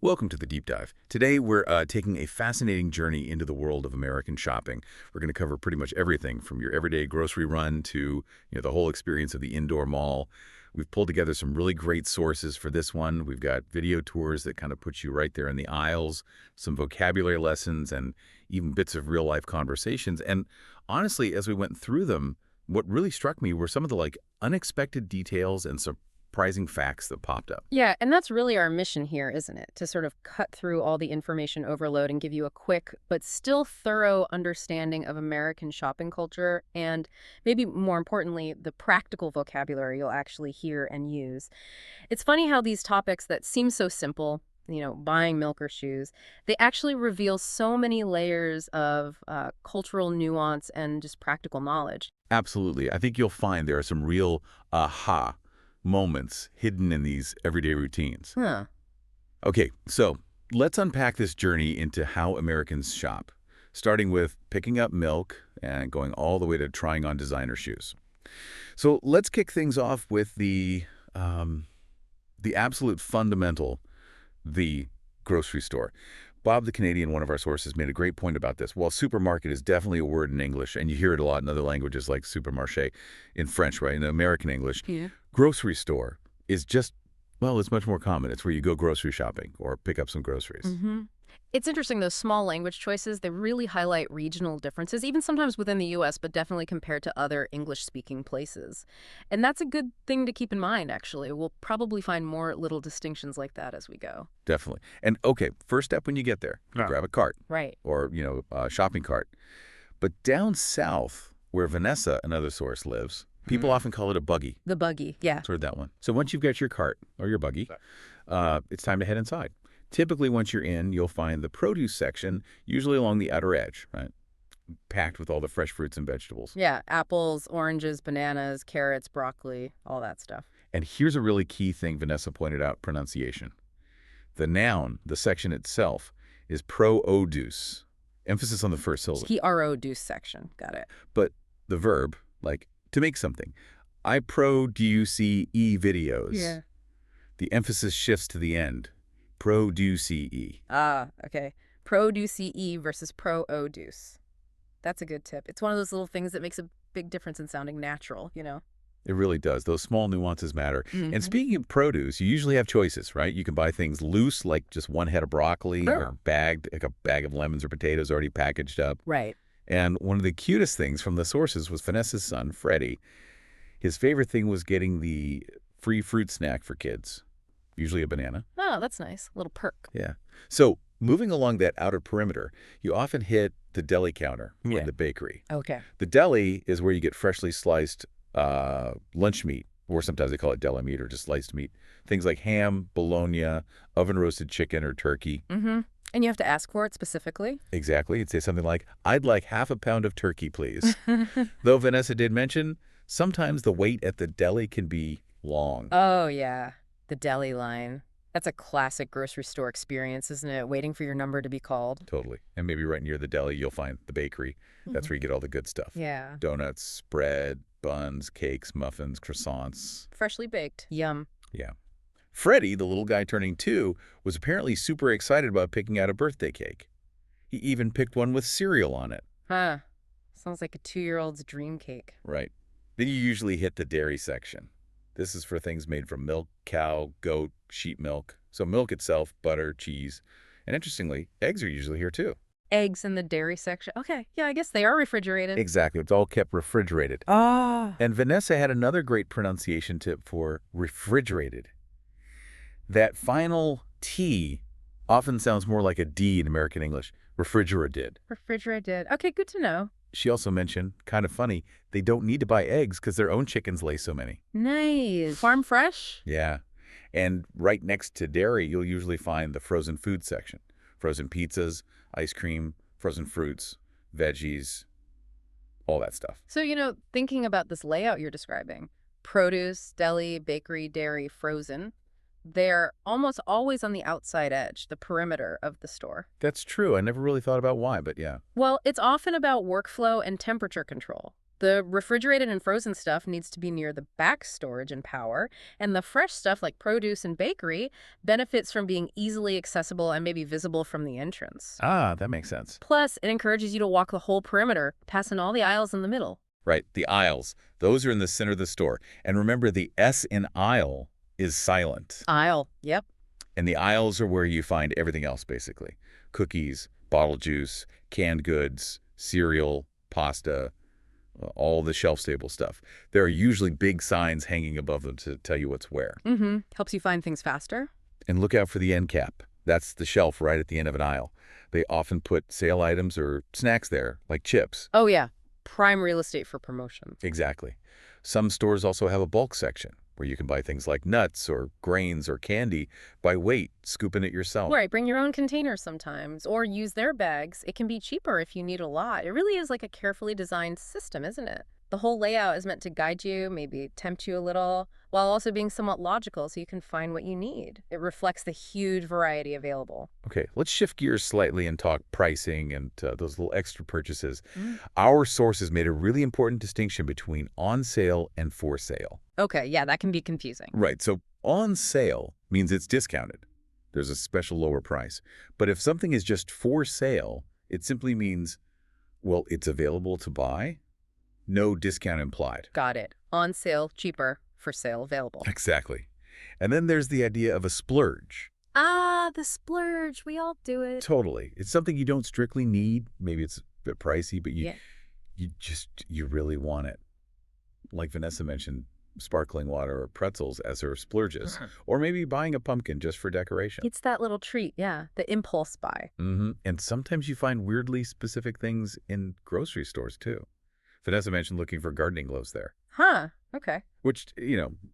Welcome to the Deep Dive. Today we're taking a fascinating journey into the world of American shopping. We're going to cover pretty much everything from your everyday grocery run to the whole experience of the indoor mall. We've pulled together some really great sources for this one. We've got video tours that kind of put you right there in the aisles, some vocabulary lessons, and even bits of real-life conversations. And honestly, as we went through them, what really struck me were some of the unexpected details and surprising facts that popped up. Yeah, and that's really our mission here, isn't it? To sort of cut through all the information overload and give you a quick but still thorough understanding of American shopping culture and maybe more importantly, the practical vocabulary you'll actually hear and use. It's funny how these topics that seem so simple, buying milk or shoes, they actually reveal so many layers of cultural nuance and just practical knowledge. Absolutely. I think you'll find there are some real aha moments hidden in these everyday routines. Huh. Okay, so let's unpack this journey into how Americans shop, starting with picking up milk and going all the way to trying on designer shoes. So let's kick things off with the absolute fundamental, the grocery store. Bob the Canadian, one of our sources, made a great point about this. While supermarket is definitely a word in English, and you hear it a lot in other languages like supermarché in French, right, in American English, Yeah. grocery store is just, well, it's much more common. It's where you go grocery shopping or pick up some groceries. Mm-hmm. It's interesting, those small language choices, they really highlight regional differences, even sometimes within the U.S., but definitely compared to other English-speaking places. And that's a good thing to keep in mind, actually. We'll probably find more little distinctions like that as we go. Definitely. And okay, first step when you get there, grab a cart Right. or, a shopping cart. But down south, where Vanessa, another source, lives, people often call it a buggy. The buggy, yeah. Heard that one. So once you've got your cart or your buggy, it's time to head inside. Typically, once you're in, you'll find the produce section, usually along the outer edge, right? Packed with all the fresh fruits and vegetables. Yeah, apples, oranges, bananas, carrots, broccoli, all that stuff. And here's a really key thing Vanessa pointed out, pronunciation. The noun, the section itself, is produce. Emphasis on the first syllable. P-R-O-duce section. Got it. But the verb, like to make something. I produce videos. Yeah. The emphasis shifts to the end. Produce. Ah, okay. Produce versus pro-o-duce. That's a good tip. It's one of those little things that makes a big difference in sounding natural, It really does. Those small nuances matter. Mhm. And speaking of produce, you usually have choices, right? You can buy things loose, like just one head of broccoli, Sure. or bagged, like a bag of lemons or potatoes already packaged up. Right. And one of the cutest things from the sources was Vanessa's son, Freddie. His favorite thing was getting the free fruit snack for kids, usually a banana. Oh, that's nice. A little perk. Yeah. So moving along that outer perimeter, you often hit the deli counter or the bakery. Okay. The deli is where you get freshly sliced lunch meat, or sometimes they call it deli meat or just sliced meat. Things like ham, bologna, oven-roasted chicken or turkey. Mm-hmm. And you have to ask for it specifically? Exactly. It'd say something like, I'd like half a pound of turkey, please. Though Vanessa did mention, sometimes the wait at the deli can be long. Oh, yeah. The deli line. That's a classic grocery store experience, isn't it? Waiting for your number to be called. Totally. And maybe right near the deli, you'll find the bakery. That's where you get all the good stuff. Yeah. Donuts, spread, buns, cakes, muffins, croissants. Freshly baked. Yum. Yeah. Freddie, the little guy turning 2, was apparently super excited about picking out a birthday cake. He even picked one with cereal on it. Huh. Sounds like a 2-year-old's dream cake. Right. Then you usually hit the dairy section. This is for things made from milk, cow, goat, sheep milk. So milk itself, butter, cheese. And interestingly, eggs are usually here too. Eggs in the dairy section. Okay. Yeah, I guess they are refrigerated. Exactly. It's all kept refrigerated. Ah. And Vanessa had another great pronunciation tip for refrigerated. That final T often sounds more like a D in American English. Refrigerated. Refrigerated. Okay, good to know. She also mentioned, kind of funny, they don't need to buy eggs because their own chickens lay so many. Nice. Farm fresh? Yeah. And right next to dairy, you'll usually find the frozen food section. Frozen pizzas, ice cream, frozen fruits, veggies, all that stuff. So, thinking about this layout you're describing, produce, deli, bakery, dairy, frozen, they're almost always on the outside edge, the perimeter of the store. That's true. I never really thought about why, but yeah. Well, it's often about workflow and temperature control. The refrigerated and frozen stuff needs to be near the back storage and power, and the fresh stuff like produce and bakery benefits from being easily accessible and maybe visible from the entrance. Ah, that makes sense. Plus, it encourages you to walk the whole perimeter, passing all the aisles in the middle. Right, the aisles. Those are in the center of the store. And remember, the S in aisle is silent. Aisle, yep. And the aisles are where you find everything else, basically. Cookies, bottled juice, canned goods, cereal, pasta, all the shelf-stable stuff. There are usually big signs hanging above them to tell you what's where. Mm-hmm. Helps you find things faster. And look out for the end cap. That's the shelf right at the end of an aisle. They often put sale items or snacks there, like chips. Oh, yeah. Prime real estate for promotion. Exactly. Some stores also have a bulk section where you can buy things like nuts or grains or candy by weight, scooping it yourself. Right, bring your own containers sometimes, or use their bags. It can be cheaper if you need a lot. It really is like a carefully designed system, isn't it? The whole layout is meant to guide you, maybe tempt you a little, while also being somewhat logical so you can find what you need. It reflects the huge variety available. Okay, let's shift gears slightly and talk pricing and those little extra purchases. Mm. Our sources made a really important distinction between on sale and for sale. Okay, yeah, that can be confusing. Right, so on sale means it's discounted. There's a special lower price. But if something is just for sale, it simply means, well, it's available to buy. No discount implied. Got it. On sale, cheaper. For sale, available. Exactly. And then there's the idea of a splurge. Ah, the splurge. We all do it. Totally. It's something you don't strictly need. Maybe it's a bit pricey, but Yeah. you really want it. Like Vanessa mentioned, sparkling water or pretzels as her splurges. Or maybe buying a pumpkin just for decoration. It's that little treat, yeah. The impulse buy. And sometimes you find weirdly specific things in grocery stores, too. Vanessa mentioned looking for gardening gloves there. Huh. Okay. Which,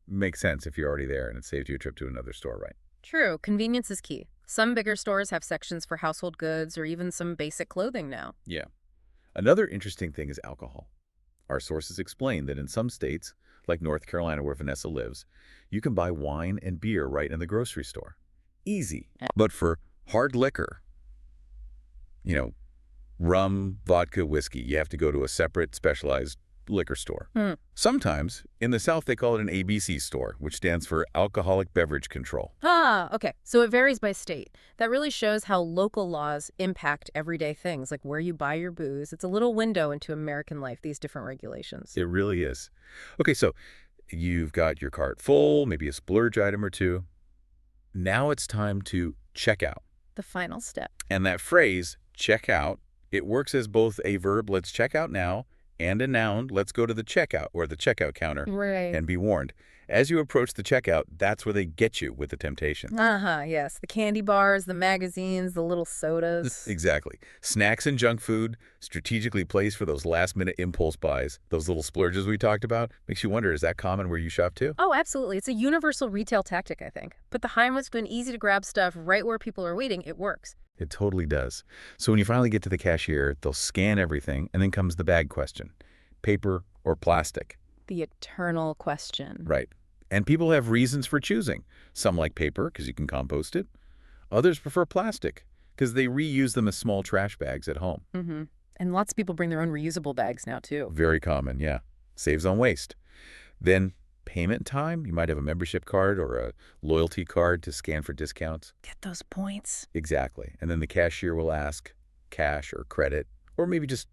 makes sense if you're already there and it saves you a trip to another store, right? True. Convenience is key. Some bigger stores have sections for household goods or even some basic clothing now. Yeah. Another interesting thing is alcohol. Our sources explain that in some states, like North Carolina where Vanessa lives, you can buy wine and beer right in the grocery store. Easy. But for hard liquor, rum, vodka, whiskey, you have to go to a separate specialized liquor store. Sometimes, in the South, they call it an ABC store, which stands for Alcoholic Beverage Control. Ah, okay. So it varies by state. That really shows how local laws impact everyday things, like where you buy your booze. It's a little window into American life, these different regulations. It really is. Okay, so you've got your cart full, maybe a splurge item or two. Now it's time to check out. The final step. And that phrase, check out, it works as both a verb, let's check out now, and a noun, let's go to the checkout or the checkout counter. Right. And be warned, as you approach the checkout, that's where they get you with the temptations. Yes. The candy bars, the magazines, the little sodas. Exactly. Snacks and junk food, strategically placed for those last-minute impulse buys, those little splurges we talked about. Makes you wonder, is that common where you shop too? Oh, absolutely. It's a universal retail tactic, I think. Put the Heimlich and easy-to-grab stuff right where people are waiting. It works. It totally does. So when you finally get to the cashier, they'll scan everything, and then comes the bag question. Paper or plastic? The eternal question. Right. And people have reasons for choosing. Some like paper because you can compost it. Others prefer plastic because they reuse them as small trash bags at home. And lots of people bring their own reusable bags now, too. Very common, yeah. Saves on waste. Then payment time. You might have a membership card or a loyalty card to scan for discounts. Get those points. Exactly. And then the cashier will ask cash or credit, or maybe just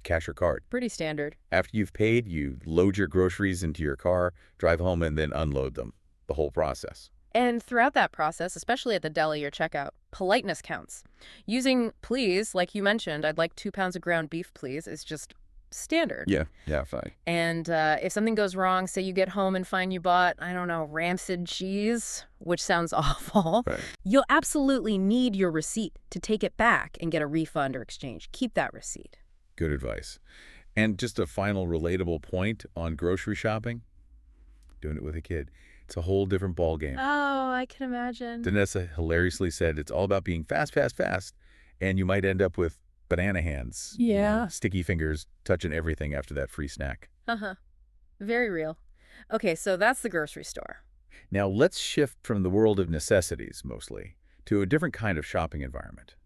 cash or card. Pretty standard. After you've paid, you load your groceries into your car, drive home, and then unload them. The whole process. And throughout that process, especially at the deli or checkout, politeness counts. Using please, like you mentioned, I'd like 2 pounds of ground beef, please, is just standard. Yeah, fine. And if something goes wrong, say you get home and find you bought, I don't know, rancid cheese, which sounds awful, Right. you'll absolutely need your receipt to take it back and get a refund or exchange. Keep that receipt. Good advice. And just a final relatable point on grocery shopping. Doing it with a kid. It's a whole different ball game. Oh, I can imagine. Vanessa hilariously said it's all about being fast, fast, fast. And you might end up with banana hands. Yeah. Sticky fingers, touching everything after that free snack. Very real. Okay, so that's the grocery store. Now let's shift from the world of necessities, mostly, to a different kind of shopping environment.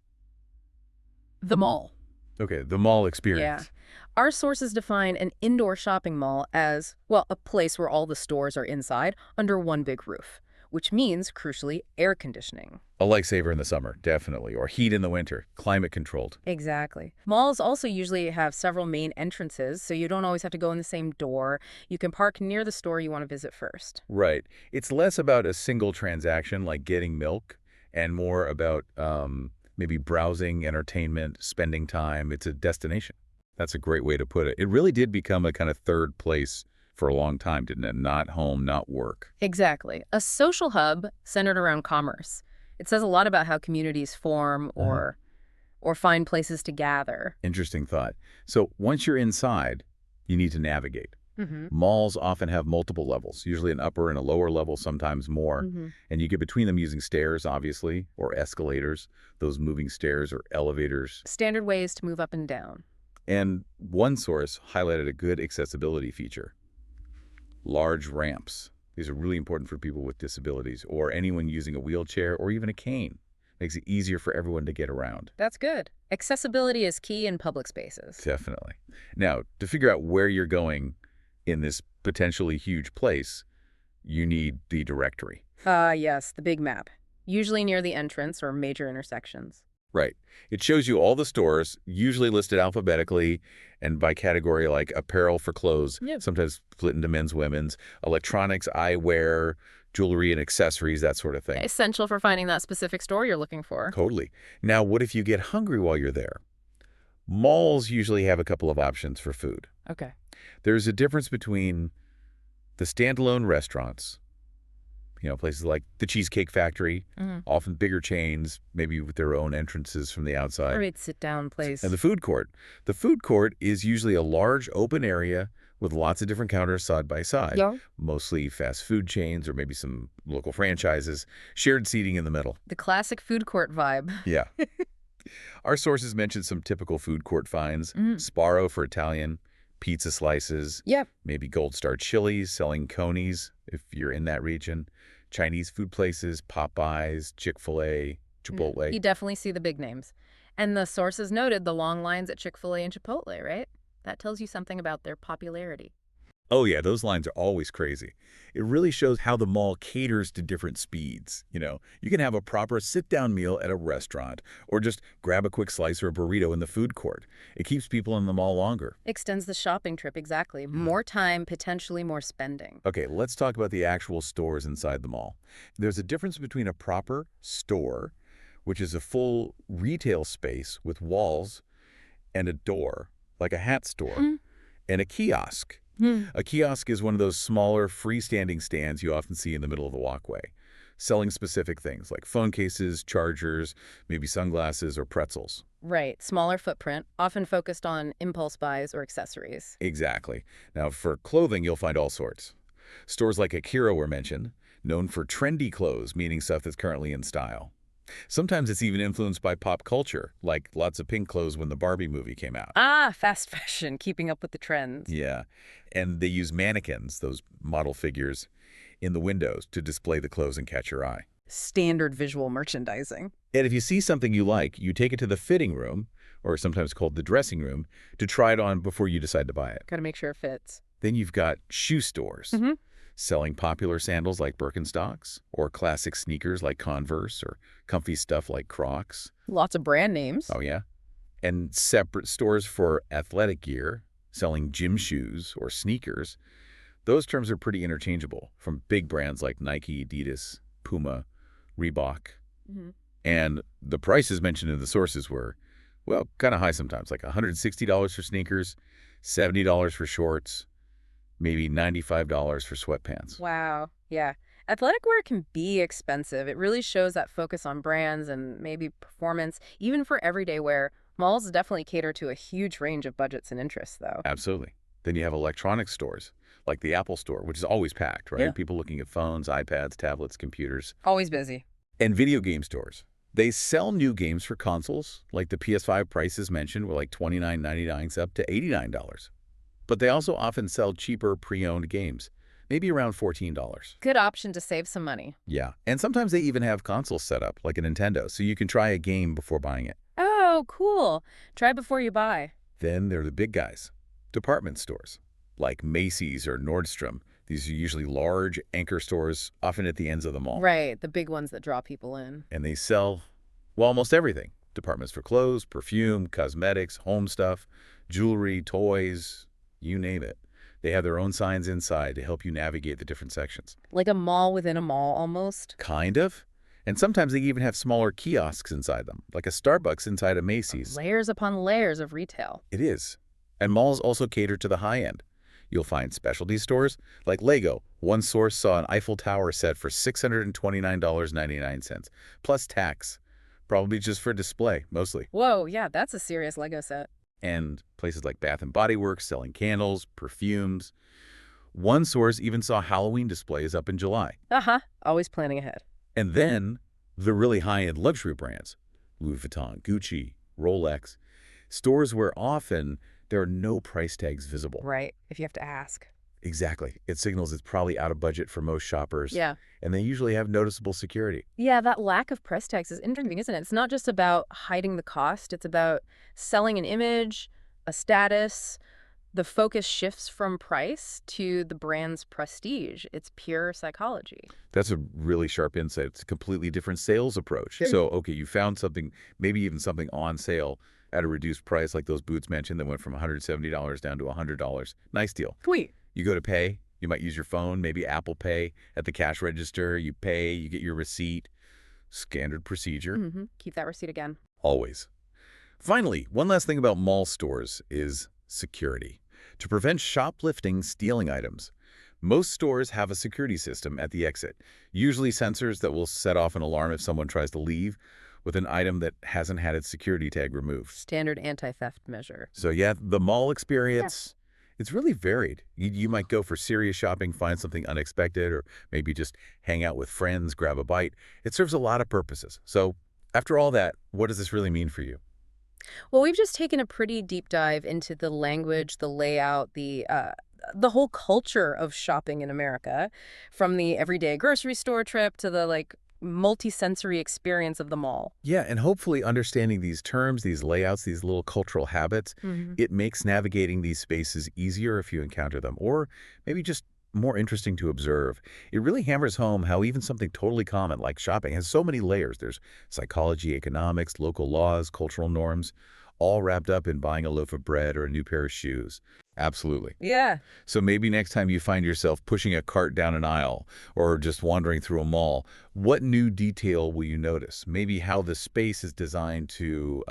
The mall. Okay, the mall Yeah. experience. Our sources define an indoor shopping mall as, well, a place where all the stores are inside under one big roof, which means, crucially, air conditioning. A lifesaver in the summer, definitely, or heat in the winter, climate controlled. Exactly. Malls also usually have several main entrances, so you don't always have to go in the same door. You can park near the store you want to visit first. Right. It's less about a single transaction like getting milk and more about maybe browsing, entertainment, spending time. It's a destination. That's a great way to put it. It really did become a kind of third place for a long time, didn't it? Not home, not work. Exactly. A social hub centered around commerce. It says a lot about how communities form Uh-huh. or find places to gather. Interesting thought. So once you're inside, you need to navigate. Mm-hmm. Malls often have multiple levels, usually an upper and a lower level, sometimes more. Mm-hmm. And you get between them using stairs, obviously, or escalators, those moving stairs or elevators. Standard ways to move up and down. And one source highlighted a good accessibility feature, large ramps. These are really important for people with disabilities or anyone using a wheelchair or even a cane. Makes it easier for everyone to get around. That's good. Accessibility is key in public spaces. Definitely. Now, to figure out where you're going in this potentially huge place, you need the directory. Yes, the big map. Usually near the entrance or major intersections. Right. It shows you all the stores, usually listed alphabetically and by category like apparel for clothes, Yep. sometimes split into men's, women's, electronics, eyewear, jewelry and accessories, that sort of thing. Essential for finding that specific store you're looking for. Totally. Now, what if you get hungry while you're there? Malls usually have a couple of options for food. Okay. There's a difference between the standalone restaurants, places like the Cheesecake Factory, Mm-hmm. often bigger chains, maybe with their own entrances from the outside. Great sit-down place. And the food court. The food court is usually a large open area with lots of different counters side by side, Yeah. mostly fast food chains or maybe some local franchises, shared seating in the middle. The classic food court vibe. Yeah. Our sources mentioned some typical food court finds, Mm. Sparrow for Italian, pizza slices, Yep. maybe Gold Star Chili's selling conies if you're in that region, Chinese food places, Popeyes, Chick-fil-A, Chipotle. You definitely see the big names. And the sources noted the long lines at Chick-fil-A and Chipotle, right? That tells you something about their popularity. Oh yeah, those lines are always crazy. It really shows how the mall caters to different speeds. You can have a proper sit-down meal at a restaurant or just grab a quick slice or a burrito in the food court. It keeps people in the mall longer. Extends the shopping trip, exactly. More time, potentially more spending. Okay, let's talk about the actual stores inside the mall. There's a difference between a proper store, which is a full retail space with walls and a door, like a hat store, Mm. and a kiosk. Hmm. A kiosk is one of those smaller freestanding stands you often see in the middle of the walkway, selling specific things like phone cases, chargers, maybe sunglasses or pretzels. Right. Smaller footprint, often focused on impulse buys or accessories. Exactly. Now, for clothing, you'll find all sorts. Stores like Akira were mentioned, known for trendy clothes, meaning stuff that's currently in style. Sometimes it's even influenced by pop culture, like lots of pink clothes when the Barbie movie came out. Ah, fast fashion, keeping up with the trends. Yeah, and they use mannequins, those model figures, in the windows to display the clothes and catch your eye. Standard visual merchandising. And if you see something you like, you take it to the fitting room, or sometimes called the dressing room, to try it on before you decide to buy it. Got to make sure it fits. Then you've got shoe stores, Mm-hmm. selling popular sandals like Birkenstocks, or classic sneakers like Converse, or comfy stuff like Crocs. Lots of brand names. Oh, yeah? And separate stores for athletic gear, selling gym shoes or sneakers. Those terms are pretty interchangeable, from big brands like Nike, Adidas, Puma, Reebok. Mm-hmm. And the prices mentioned in the sources were, well, kind of high sometimes, like $160 for sneakers, $70 for shorts, maybe $95 for sweatpants. Wow. Yeah. Athletic wear can be expensive. It really shows that focus on brands and maybe performance, even for everyday wear. Malls definitely cater to a huge range of budgets and interests, though. Absolutely. Then you have electronics stores, like the Apple Store, which is always packed, right? Yeah. People looking at phones, iPads, tablets, computers. Always busy. And video game stores. They sell new games for consoles, like the PS5 prices mentioned were like $29.99 up to $89. But they also often sell cheaper pre-owned games, maybe around $14. Good option to save some money. Yeah, and sometimes they even have consoles set up, like a Nintendo, so you can try a game before buying it. Oh, Oh, cool. Try before you buy. Then there are the big guys, department stores, like Macy's or Nordstrom. These are usually large anchor stores, often at the ends of the mall. Right, the big ones that draw people in. And they sell, well, almost everything. Departments for clothes, perfume, cosmetics, home stuff, jewelry, toys, you name it. They have their own signs inside to help you navigate the different sections. Like a mall within a mall, almost. Kind of. And sometimes they even have smaller kiosks inside them, like a Starbucks inside a Macy's. Layers upon layers of retail. It is. And malls also cater to the high end. You'll find specialty stores like Lego. One source saw an Eiffel Tower set for $629.99, plus tax. Probably just for display, mostly. Whoa, yeah, that's a serious Lego set. And places like Bath and Body Works selling candles, perfumes. One source even saw Halloween displays up in July. Uh-huh, always planning ahead. And then the really high-end luxury brands, Louis Vuitton, Gucci, Rolex, stores where often there are no price tags visible. Right, if you have to ask. Exactly. It signals it's probably out of budget for most shoppers. Yeah. And they usually have noticeable security. Yeah, that lack of price tags is interesting, isn't it? It's not just about hiding the cost. It's about selling an image, a status. The focus shifts from price to the brand's prestige. It's pure psychology. That's a really sharp insight. It's a completely different sales approach. Sure. So, okay, you found something, maybe even something on sale at a reduced price, like those boots mentioned that went from $170 down to $100. Nice deal. Sweet. You go to pay. You might use your phone, maybe Apple Pay at the cash register. You pay, you get your receipt. Standard procedure. Mm-hmm. Keep that receipt again. Always. Finally, one last thing about mall stores is security. To prevent shoplifting stealing items, most stores have a security system at the exit, usually sensors that will set off an alarm if someone tries to leave with an item that hasn't had its security tag removed. Standard anti-theft measure. So yeah, the mall experience, it's really varied. You might go for serious shopping, find something unexpected, or maybe just hang out with friends, grab a bite. It serves a lot of purposes. So after all that, what does this really mean for you? Well, we've just taken a pretty deep dive into the language, the layout, the whole culture of shopping in America, from the everyday grocery store trip to the multi-sensory experience of the mall. Yeah, and hopefully understanding these terms, these layouts, these little cultural habits, Hmm. it makes navigating these spaces easier if you encounter them, or maybe just more interesting to observe. It really hammers home how even something totally common like shopping has so many layers. There's psychology, economics, local laws, cultural norms, all wrapped up in buying a loaf of bread or a new pair of shoes. Absolutely. Yeah. So maybe next time you find yourself pushing a cart down an aisle or just wandering through a mall, what new detail will you notice? Maybe how the space is designed to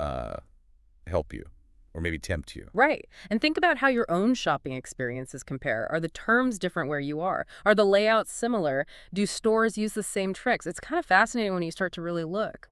help you or maybe tempt you. Right. And think about how your own shopping experiences compare. Are the terms different where you are? Are the layouts similar? Do stores use the same tricks? It's kind of fascinating when you start to really look.